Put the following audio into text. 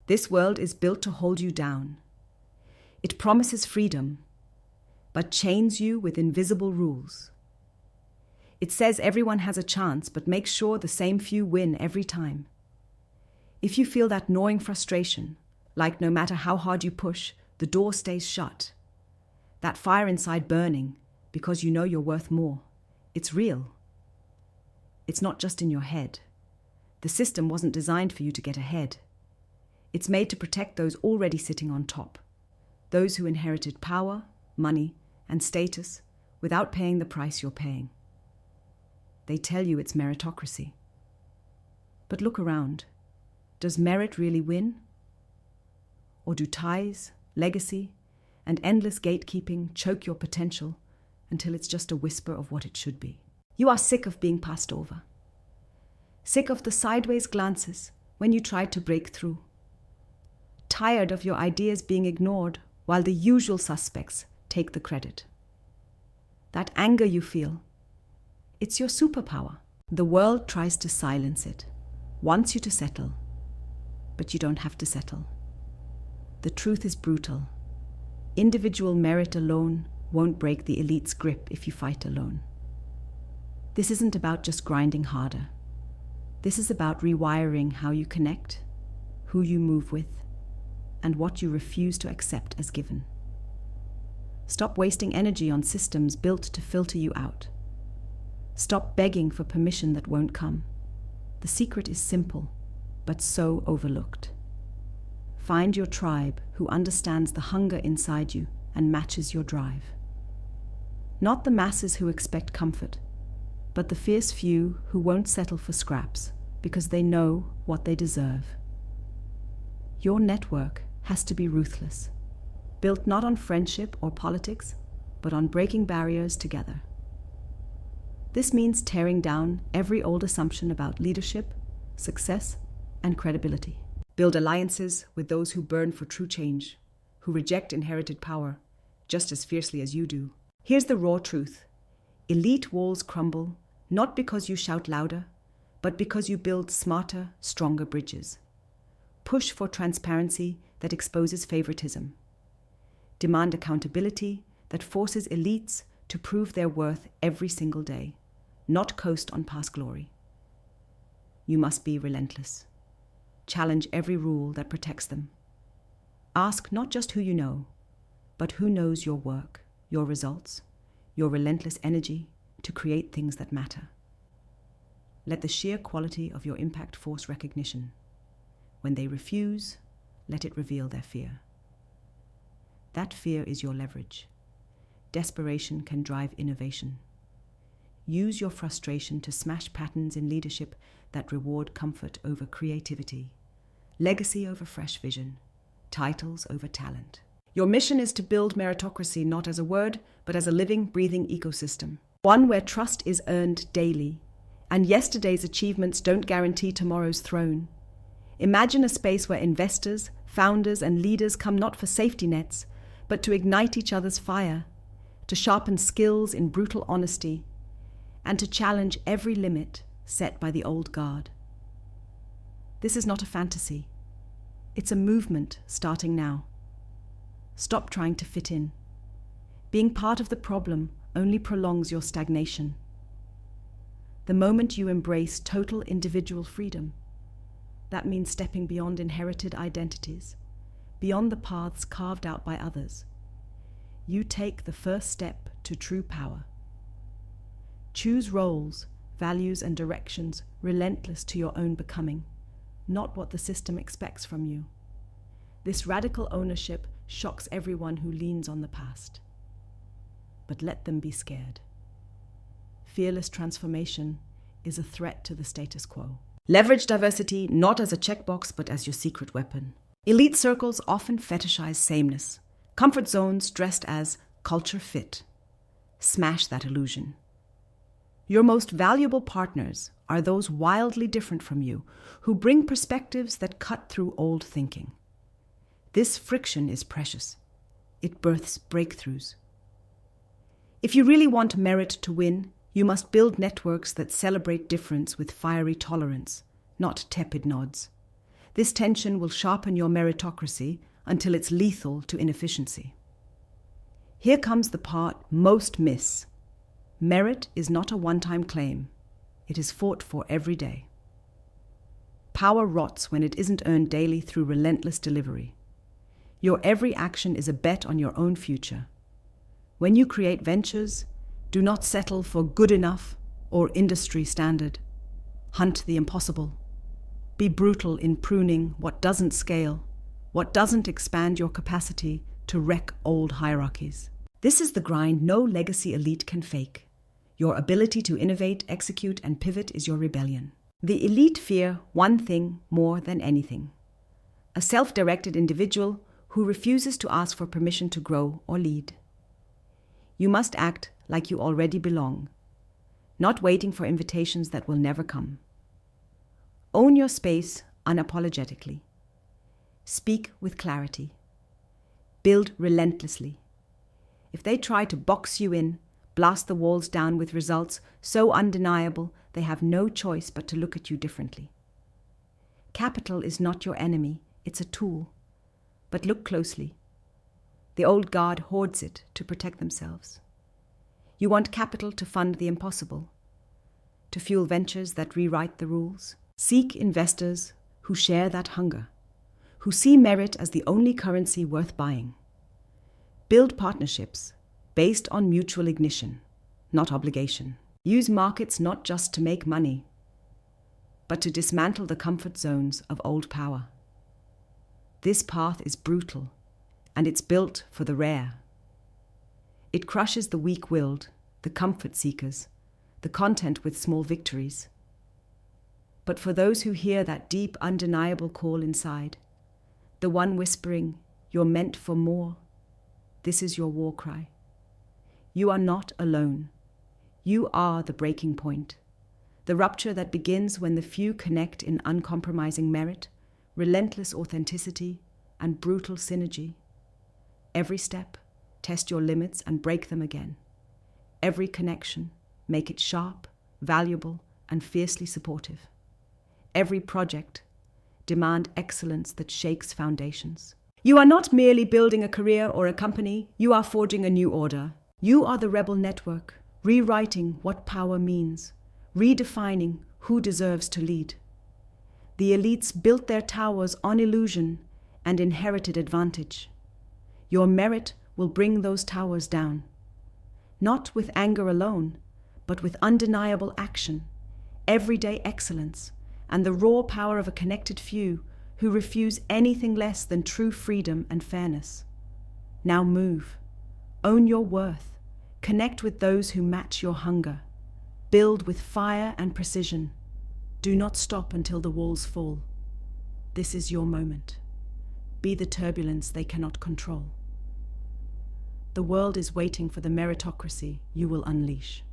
This world is built to hold you down. It promises freedom, but chains you with invisible rules. It says everyone has a chance, but makes sure the same few win every time. If you feel that gnawing frustration, like no matter how hard you push, the door stays shut, that fire inside burning because you know you're worth more, it's real. It's not just in your head. The system wasn't designed for you to get ahead. It's made to protect those already sitting on top, those who inherited power, money, and status without paying the price you're paying. They tell you it's meritocracy. But look around. Does merit really win? Or do ties, legacy, and endless gatekeeping choke your potential until it's just a whisper of what it should be? You are sick of being passed over. Sick of the sideways glances when you try to break through. Tired of your ideas being ignored while the usual suspects take the credit. That anger you feel, it's your superpower. The world tries to silence it, wants you to settle, but you don't have to settle. The truth is brutal. Individual merit alone won't break the elite's grip if you fight alone. This isn't about just grinding harder. This is about rewiring how you connect, who you move with, and what you refuse to accept as given. Stop wasting energy on systems built to filter you out. Stop begging for permission that won't come. The secret is simple, but so overlooked. Find your tribe who understands the hunger inside you and matches your drive. Not the masses who expect comfort, but the fierce few who won't settle for scraps because they know what they deserve. Your network has to be ruthless, built not on friendship or politics, but on breaking barriers together. This means tearing down every old assumption about leadership, success, and credibility. Build alliances with those who burn for true change, who reject inherited power just as fiercely as you do. Here's the raw truth. Elite walls crumble not because you shout louder, but because you build smarter, stronger bridges. Push for transparency that exposes favoritism. Demand accountability that forces elites to prove their worth every single day, not coast on past glory. You must be relentless. Challenge every rule that protects them. Ask not just who you know, but who knows your work, your results, your relentless energy to create things that matter. Let the sheer quality of your impact force recognition. When they refuse, let it reveal their fear. That fear is your leverage. Desperation can drive innovation. Use your frustration to smash patterns in leadership that reward comfort over creativity, legacy over fresh vision, titles over talent. Your mission is to build meritocracy not as a word, but as a living, breathing ecosystem. One where trust is earned daily, and yesterday's achievements don't guarantee tomorrow's throne. Imagine a space where investors, founders, and leaders come not for safety nets, but to ignite each other's fire, to sharpen skills in brutal honesty, and to challenge every limit set by the old guard. This is not a fantasy. It's a movement starting now. Stop trying to fit in. Being part of the problem only prolongs your stagnation. The moment you embrace total individual freedom, that means stepping beyond inherited identities, beyond the paths carved out by others. You take the first step to true power. Choose roles, values, and directions relentless to your own becoming, not what the system expects from you. This radical ownership shocks everyone who leans on the past. But let them be scared. Fearless transformation is a threat to the status quo. Leverage diversity not as a checkbox, but as your secret weapon. Elite circles often fetishize sameness, comfort zones dressed as culture fit. Smash that illusion. Your most valuable partners are those wildly different from you, who bring perspectives that cut through old thinking. This friction is precious. It births breakthroughs. If you really want merit to win, you must build networks that celebrate difference with fiery tolerance, not tepid nods. This tension will sharpen your meritocracy until it's lethal to inefficiency. Here comes the part most miss. Merit is not a one-time claim. It is fought for every day. Power rots when it isn't earned daily through relentless delivery. Your every action is a bet on your own future. When you create ventures, do not settle for good enough or industry standard. Hunt the impossible. Be brutal in pruning what doesn't scale, what doesn't expand your capacity to wreck old hierarchies. This is the grind no legacy elite can fake. Your ability to innovate, execute, and pivot is your rebellion. The elite fear one thing more than anything: a self-directed individual who refuses to ask for permission to grow or lead. You must act like you already belong, not waiting for invitations that will never come. Own your space unapologetically. Speak with clarity. Build relentlessly. If they try to box you in, blast the walls down with results so undeniable they have no choice but to look at you differently. Capital is not your enemy, it's a tool. But look closely. The old guard hoards it to protect themselves. You want capital to fund the impossible, to fuel ventures that rewrite the rules. Seek investors who share that hunger, who see merit as the only currency worth buying. Build partnerships based on mutual ignition, not obligation. Use markets not just to make money, but to dismantle the comfort zones of old power. This path is brutal, and it's built for the rare. It crushes the weak-willed, the comfort seekers, the content with small victories. But for those who hear that deep, undeniable call inside, the one whispering, "You're meant for more," this is your war cry. You are not alone. You are the breaking point, the rupture that begins when the few connect in uncompromising merit, relentless authenticity, and brutal synergy. Every step, test your limits and break them again. Every connection, make it sharp, valuable, and fiercely supportive. Every project, demand excellence that shakes foundations. You are not merely building a career or a company, you are forging a new order. You are the rebel network, rewriting what power means, redefining who deserves to lead. The elites built their towers on illusion and inherited advantage. Your merit will bring those towers down. Not with anger alone, but with undeniable action, everyday excellence, and the raw power of a connected few who refuse anything less than true freedom and fairness. Now move. Own your worth. Connect with those who match your hunger. Build with fire and precision. Do not stop until the walls fall. This is your moment. Be the turbulence they cannot control. The world is waiting for the meritocracy you will unleash.